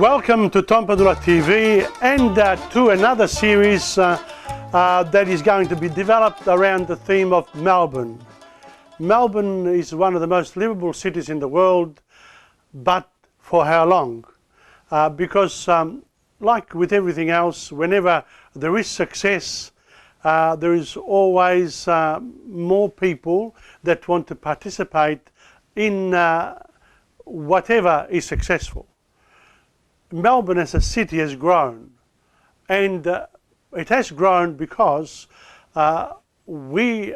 Welcome to TomPadulaTV and to another series that is going to be developed around the theme of Melbourne. Melbourne is one of the most livable cities in the world, but for how long? Because like with everything else, whenever there is success, there is always more people that want to participate in whatever is successful. Melbourne as a city has grown, and it has grown because we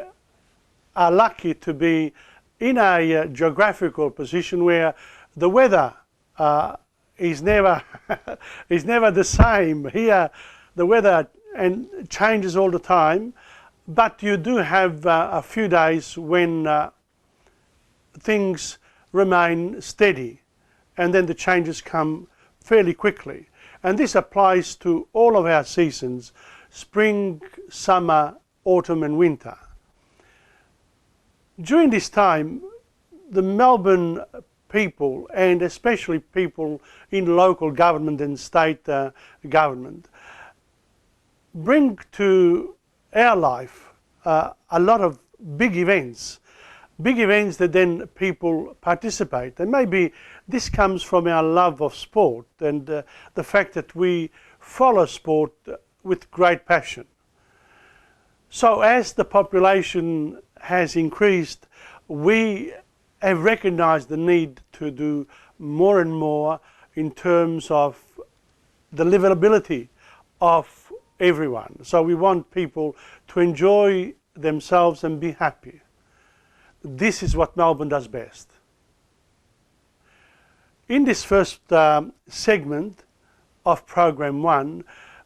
are lucky to be in a geographical position where the weather is never is never the same. Here the weather changes all the time, but you do have a few days when things remain steady, and then the changes come fairly quickly. And this applies to all of our seasons: spring, summer, autumn and winter. During this time, the Melbourne people, and especially people in local government and state government, bring to our life a lot of big events that then people participate. And maybe this comes from our love of sport and the fact that we follow sport with great passion. So as the population has increased, we have recognized the need to do more and more in terms of the livability of everyone. So we want people to enjoy themselves and be happy. This is what Melbourne does best. In this first segment of Program 1,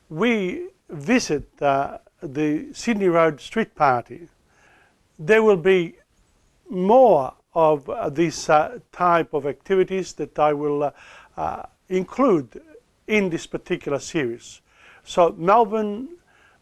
we visit the Sydney Road Street Party. There will be more of this type of activities that I will include in this particular series. So Melbourne,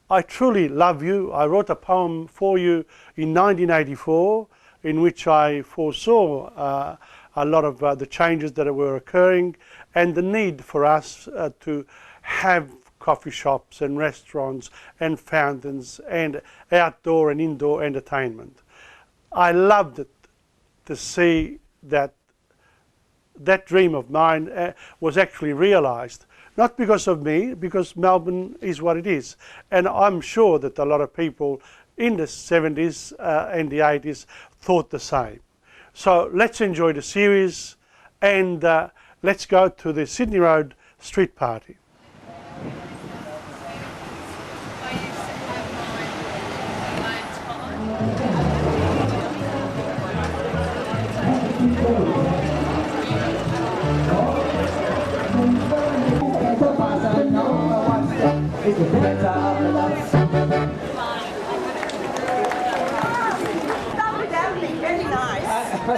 I truly love you. I wrote a poem for you in 1984 in which I foresaw a lot of the changes that were occurring and the need for us to have coffee shops and restaurants and fountains and outdoor and indoor entertainment. I loved it to see that that dream of mine was actually realized. Not because of me, because Melbourne is what it is. And I'm sure that a lot of people in the 70s and the 80s thought the same. So let's enjoy the series and let's go to the Sydney Road Street Party.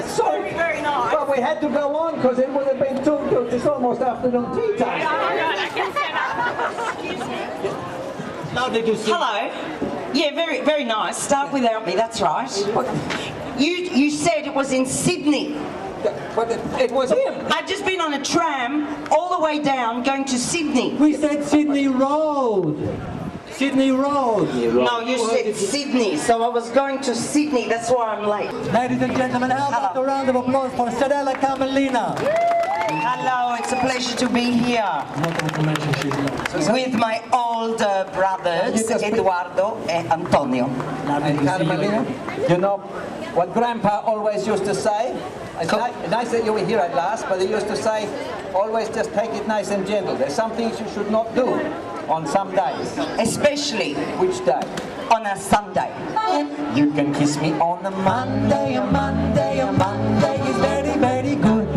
Sorry, very nice. But we had to go on because it would have been it's almost afternoon tea time. Lovely to see you. Hello. Yeah, very, very nice. Start without me, that's right. You said it was in Sydney. But it was him. I've just been on a tram all the way down going to Sydney. We said Sydney Road. Sydney Road. No, you said Sydney, so I was going to Sydney, that's why I'm late. Ladies and gentlemen, how about a round of applause for Stella Carmelina? Hello, it's a pleasure to be here with my older brothers, Eduardo and Antonio. Carmelina, you know what Grandpa always used to say? It's nice that you were here at last, but he used to say, always just take it nice and gentle. There's some things you should not do on some days. Especially? Which day? On a Sunday. You can kiss me on a Monday, a Monday, a Monday is very, very good.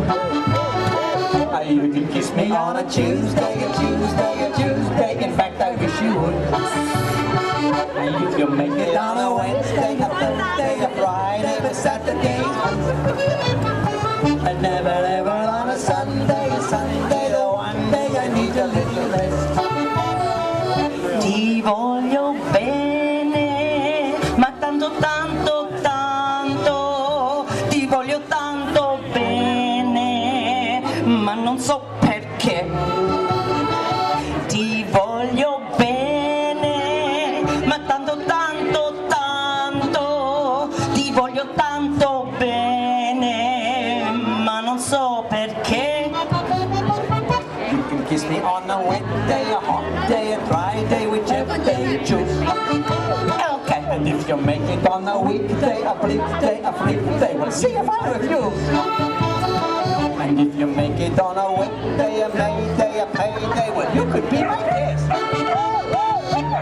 You can kiss me on a Tuesday, a Tuesday, a Tuesday. In fact, I wish you would. You can make it on a Wednesday, a Thursday, a Friday, a Saturday. And never ever on a Sunday, the one day I need a little rest. Ti voglio bene, ma tanto, tanto, tanto. Ti voglio tanto bene, ma non so perché. voglio tanto bene, ma non so perché. You can kiss me on a wet day, a hot day, a dry day, whichever day you choose. Okay, and if you make it on a weekday, a bleak day, a freak day, we'll see if I refuse. And if you make it on a wet day, a May day, a payday, well, you could be my guest.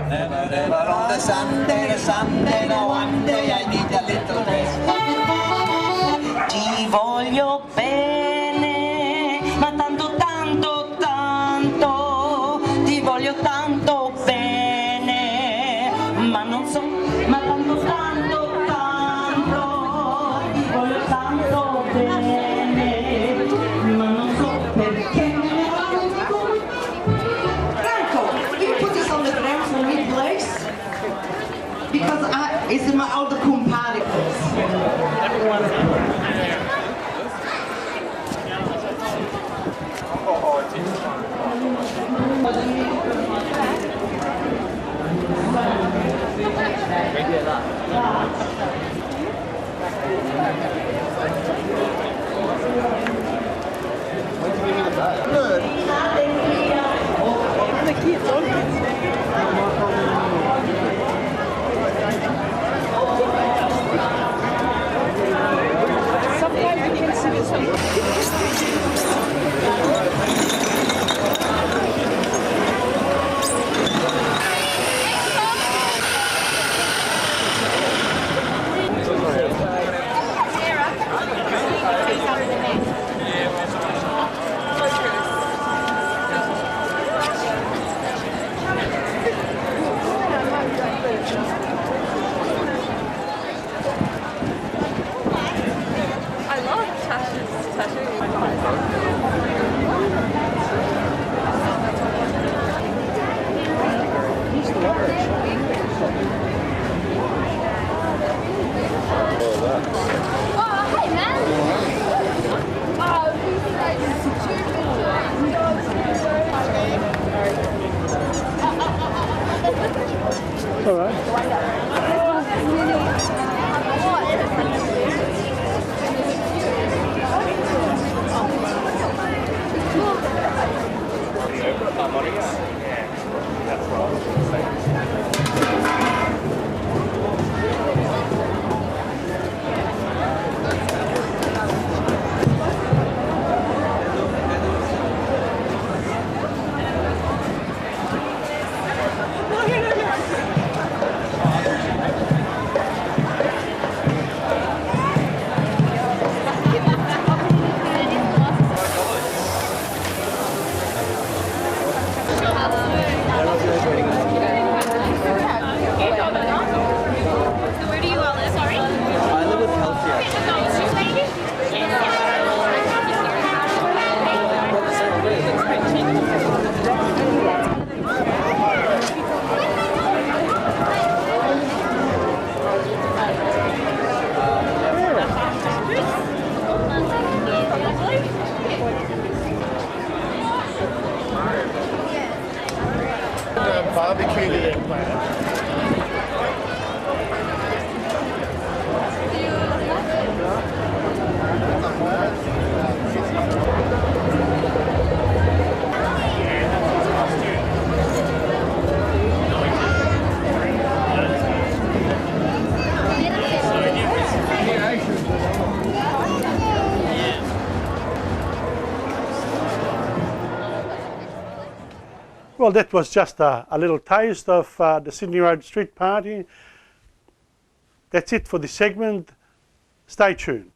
Never, never on the Sunday, no one day I need a little rest. Ti voglio bene, ma tanto, tanto, tanto. Ti voglio tanto bene, ma non so, ma tanto, tanto, tanto. Ti voglio tanto bene, ma non so perché. Franco, can you put this on the ground for me, please? Because it's my older compadre. All right. Where do you all live? Sorry? I live with Barbecue to their planet. Well, that was just a little taste of the Sydney Road Street Party. That's it for this segment. Stay tuned.